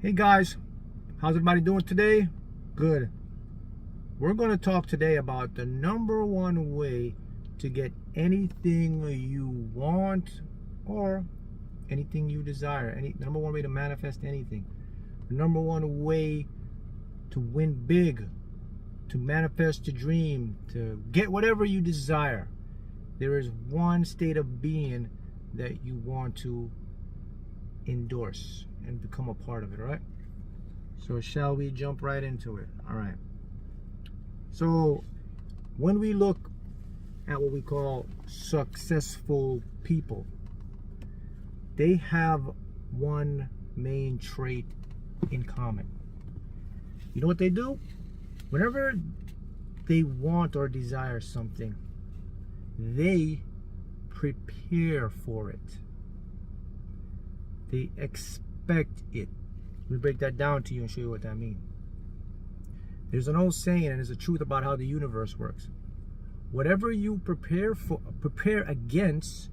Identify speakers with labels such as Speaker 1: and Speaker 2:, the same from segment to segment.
Speaker 1: Hey guys, how's everybody doing today? Good. We're going to talk today about the number one way to get anything you want or anything you desire. Number one way to manifest anything. The number one way to win big, to manifest your dream, to get whatever you desire. There is one state of being that you want to endorse and become a part of it, all right? So shall we jump right into it? All right. So when we look at what we call successful people, they have one main trait in common. You know what they do? Whenever they want or desire something, they prepare for it. They expect it. Let me break that down to you and show you what that means. There's an old saying, and there's a truth about how the universe works. Whatever you prepare against,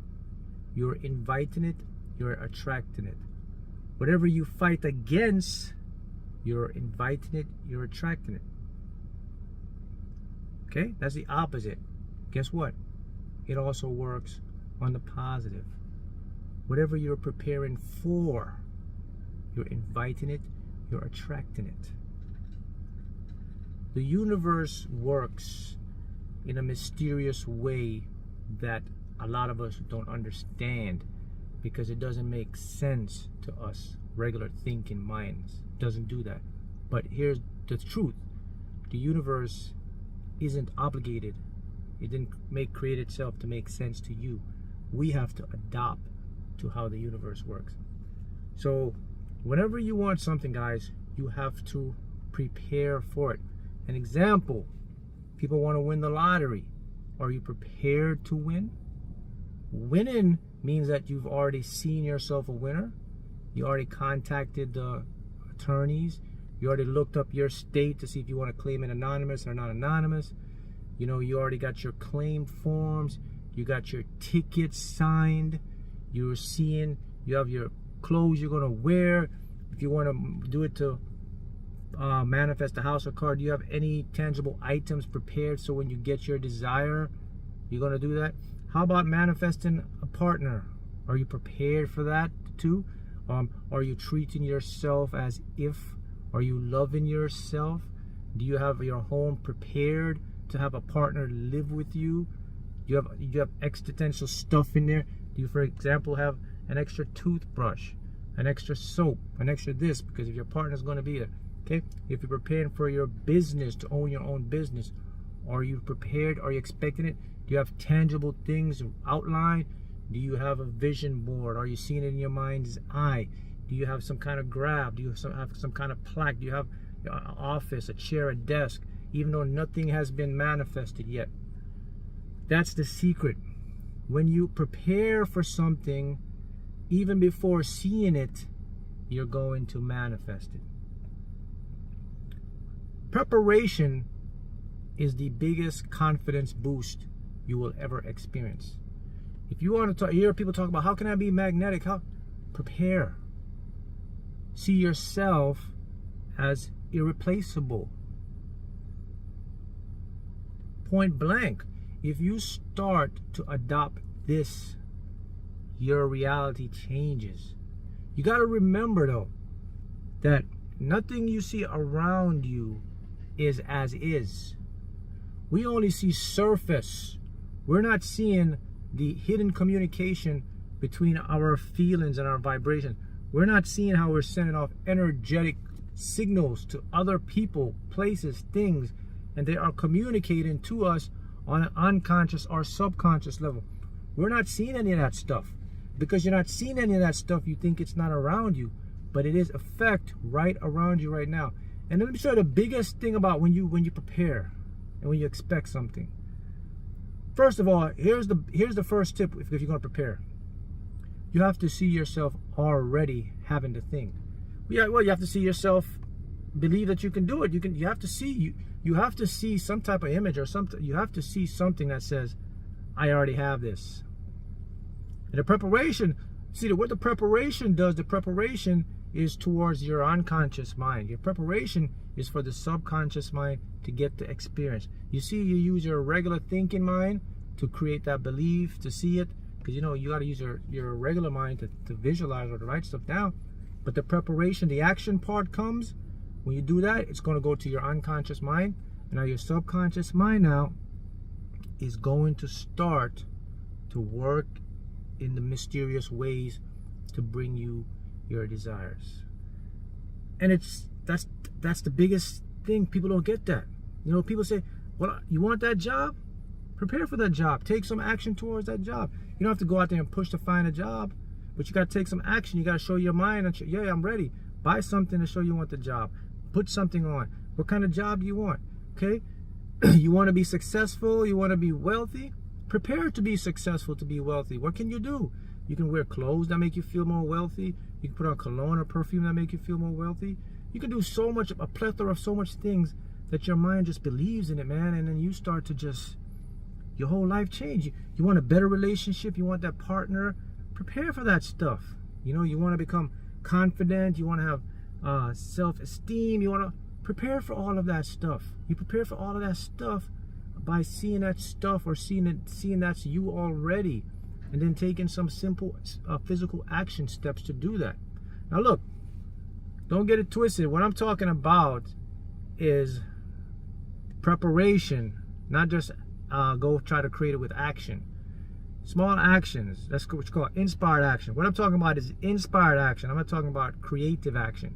Speaker 1: you're inviting it, you're attracting it. Whatever you fight against, you're inviting it, you're attracting it. Okay? That's the opposite. Guess what? It also works on the positive. Whatever you're preparing for, you're inviting it, you're attracting it. The universe works in a mysterious way that a lot of us don't understand because it doesn't make sense to us, regular thinking minds. It doesn't do that. But here's the truth. The universe isn't obligated. It didn't create itself to make sense to you. We have to adopt to how the universe works. So whenever you want something, guys, you have to prepare for it. An example, people want to win the lottery. Are you prepared to win? Winning means that you've already seen yourself a winner. You already contacted the attorneys. You already looked up your state to see if you want to claim it anonymous or not anonymous. You know, you already got your claim forms. You got your tickets signed. You're seeing, you have your clothes you're going to wear. If you want to do it to manifest a house or car, do you have any tangible items prepared so when you get your desire, you're going to do that? How about manifesting a partner? Are you prepared for that too? Are you treating yourself as if? Are you loving yourself? Do you have your home prepared to have a partner live with you? You have existential stuff in there. Do you, for example, have an extra toothbrush, an extra soap, an extra this, because if your partner's going to be there, okay? If you're preparing for your business, to own your own business, are you prepared? Are you expecting it? Do you have tangible things outlined? Do you have a vision board? Are you seeing it in your mind's eye? Do you have some kind of graph? Do you have some kind of plaque? Do you have an office, a chair, a desk, even though nothing has been manifested yet? That's the secret. When you prepare for something, even before seeing it, you're going to manifest it. Preparation is the biggest confidence boost you will ever experience. If you want to hear people talk about how can I be magnetic, prepare. See yourself as irreplaceable. Point blank. If you start to adopt this, your reality changes. You got to remember though that nothing you see around you is as is. We only see surface. We're not seeing the hidden communication between our feelings and our vibration. We're not seeing how we're sending off energetic signals to other people, places, things, and they are communicating to us on an unconscious or subconscious level. We're not seeing any of that stuff. Because you're not seeing any of that stuff, you think it's not around you, but it is effect right around you right now. And let me show you the biggest thing about when you prepare and when you expect something. First of all, here's the first tip if you're going to prepare. You have to see yourself already having the thing. Yeah, well, you have to see yourself believe that you can do it. You have to see some type of image or something. You have to see something that says, I already have this. And the preparation, see what the preparation does, the preparation is towards your unconscious mind. Your preparation is for the subconscious mind to get the experience. You see, you use your regular thinking mind to create that belief, to see it, because you know you got to use your regular mind to visualize or to write stuff down. But the preparation, the action part comes when you do that. It's going to go to your unconscious mind, and now your subconscious mind now is going to start to work in the mysterious ways to bring you your desires. And that's the biggest thing. People don't get that. You know, people say, well, you want that job? Prepare for that job. Take some action towards that job. You don't have to go out there and push to find a job, but you got to take some action. You got to show your mind, and yeah, I'm ready. Buy something to show you want the job. Put something on. What kind of job do you want? Okay? You want to be successful? You want to be wealthy? Prepare to be successful, to be wealthy. What can you do? You can wear clothes that make you feel more wealthy. You can put on cologne or perfume that make you feel more wealthy. You can do so much, a plethora of so much things that your mind just believes in it, man. And then you start to just, your whole life change. You want a better relationship. You want that partner. Prepare for that stuff. You know, you want to become confident. You want to have self-esteem. You want to prepare for all of that stuff. You prepare for all of that stuff by seeing that stuff, or seeing that's you already, and then taking some simple physical action steps to do that. Now look, don't get it twisted. What I'm talking about is preparation, not just go try to create it with action. Small actions, that's what you call inspired action. What I'm talking about is inspired action. I'm not talking about creative action.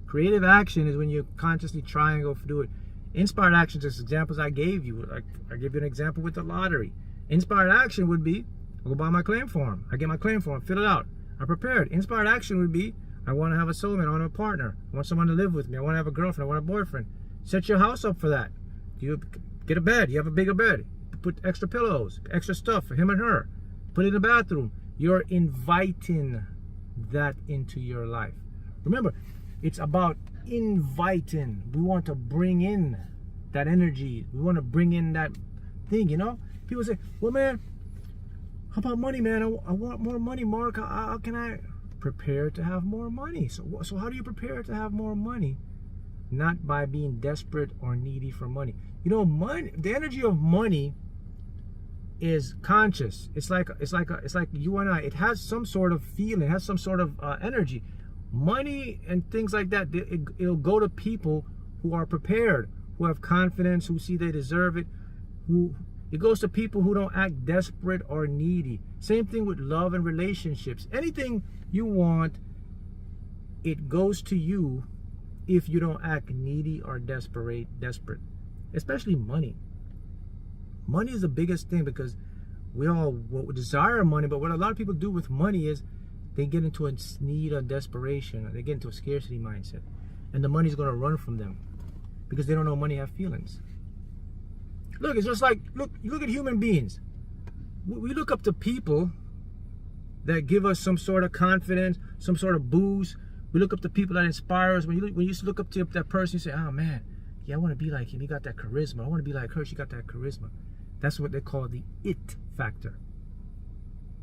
Speaker 1: Creative action is when you consciously try and go do it. Inspired actions is examples I gave you. I gave you an example with the lottery. Inspired action would be, I go buy my claim form. I get my claim form, fill it out. I'm prepared. Inspired action would be, I want to have a soulmate, I want a partner, I want someone to live with me, I want to have a girlfriend, I want a boyfriend. Set your house up for that. You get a bed, you have a bigger bed. Put extra pillows, extra stuff for him and her. Put it in the bathroom. You're inviting that into your life. Remember, it's about inviting. We want to bring in that energy. We want to bring in that thing, you know? People say, well, man, how about money, man? I want more money, Mark. How can I prepare to have more money? So how do you prepare to have more money? Not by being desperate or needy for money. You know, money, the energy of money is conscious. It's like you and I. It has some sort of feeling. It has some sort of energy. Money and things like that, it'll go to people who are prepared, who have confidence, who see they deserve it. It goes to people who don't act desperate or needy. Same thing with love and relationships. Anything you want, it goes to you if you don't act needy or desperate. Especially money. Money is the biggest thing, because we all desire money, but what a lot of people do with money is they get into a need or desperation, or they get into a scarcity mindset, and the money's going to run from them because they don't know money have feelings. Look, it's just like, look at human beings. We look up to people that give us some sort of confidence, some sort of boost. We look up to people that inspire us. When you used to look up to that person, you say, oh man, yeah, I want to be like him. He got that charisma. I want to be like her. She got that charisma. That's what they call the it factor.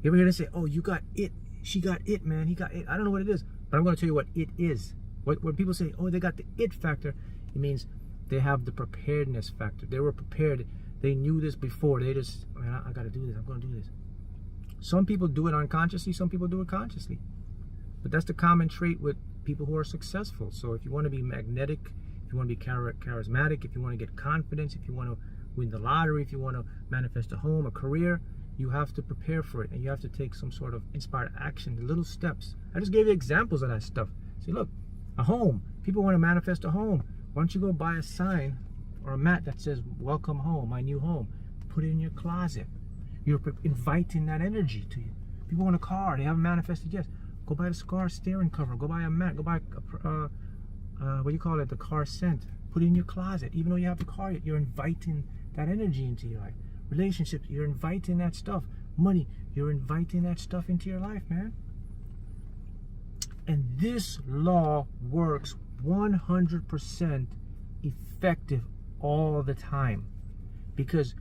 Speaker 1: You ever hear them say, oh, you got it? She got it, man. He got it. I don't know what it is, but I'm going to tell you what it is. When people say, oh, they got the it factor, it means they have the preparedness factor. They were prepared. They knew this before. They just, man, I got to do this. I'm going to do this. Some people do it unconsciously. Some people do it consciously. But that's the common trait with people who are successful. So if you want to be magnetic, if you want to be charismatic, if you want to get confidence, if you want to win the lottery, if you want to manifest a home, a career, you have to prepare for it, and you have to take some sort of inspired action, little steps. I just gave you examples of that stuff. See, look, a home. People want to manifest a home. Why don't you go buy a sign or a mat that says, welcome home, my new home. Put it in your closet. You're inviting that energy to you. People want a car. They haven't manifested yet. Go buy the car steering cover. Go buy a mat. Go buy, what do you call it, the car scent. Put it in your closet. Even though you have the car yet, you're inviting that energy into your life. Relationships, you're inviting that stuff. Money, you're inviting that stuff into your life, man. And this law works 100% effective all the time, because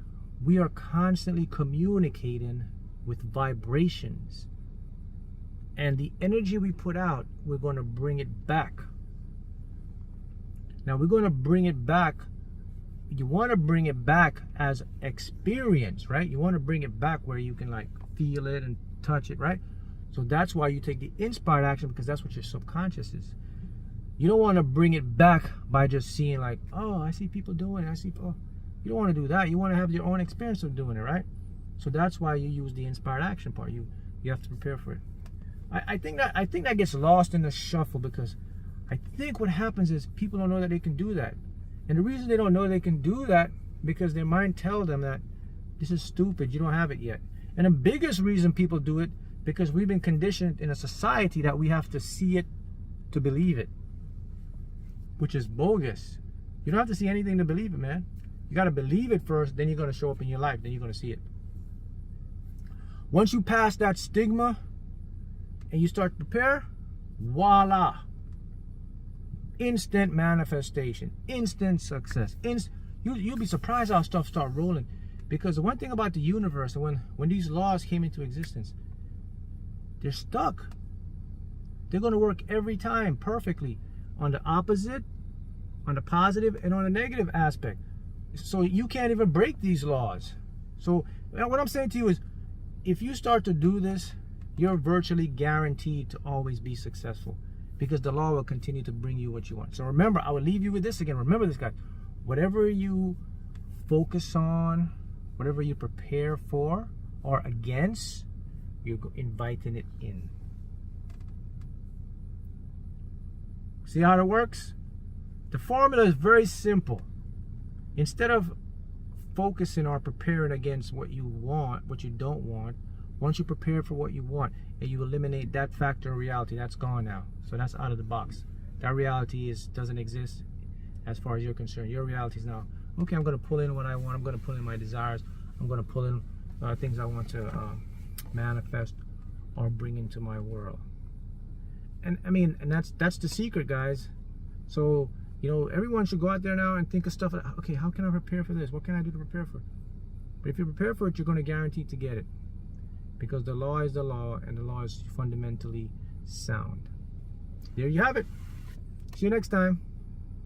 Speaker 1: we are constantly communicating with vibrations. And the energy we put out, we're going to bring it back. Now we're going to bring it back. You want to bring it back as experience, right? You want to bring it back where you can like feel it and touch it, right? So that's why you take the inspired action, because that's what your subconscious is. You don't want to bring it back by just seeing like, oh, I see people doing it. Oh, you don't want to do that. You want to have your own experience of doing it, right? So that's why you use the inspired action part. You have to prepare for it. I think that gets lost in the shuffle, because I think what happens is people don't know that they can do that. And the reason they don't know they can do that, because their mind tells them that this is stupid, you don't have it yet. And the biggest reason people do it, because we've been conditioned in a society that we have to see it to believe it, which is bogus. You don't have to see anything to believe it, man. You got to believe it first, then you're going to show up in your life, then you're going to see it. Once you pass that stigma and you start to prepare, voila. Instant manifestation, instant success. You'll be surprised how stuff start rolling. Because the one thing about the universe, when these laws came into existence, they're stuck. They're going to work every time perfectly on the opposite, on the positive, and on the negative aspect. So you can't even break these laws. So what I'm saying to you is, if you start to do this, you're virtually guaranteed to always be successful, because the law will continue to bring you what you want. So remember, I will leave you with this again. Remember this, guys. Whatever you focus on, whatever you prepare for or against, you're inviting it in. See how it works? The formula is very simple. Instead of focusing or preparing against what you want, what you don't want, once you prepare for what you want and you eliminate that factor of reality, that's gone now. So that's out of the box. That reality doesn't exist as far as you're concerned. Your reality is now, okay, I'm going to pull in what I want. I'm going to pull in my desires. I'm going to pull in things I want to manifest or bring into my world. And I mean, and that's the secret, guys. So, you know, everyone should go out there now and think of stuff like, okay, how can I prepare for this? What can I do to prepare for it? But if you prepare for it, you're going to guarantee to get it. Because the law is the law, and the law is fundamentally sound. There you have it. See you next time.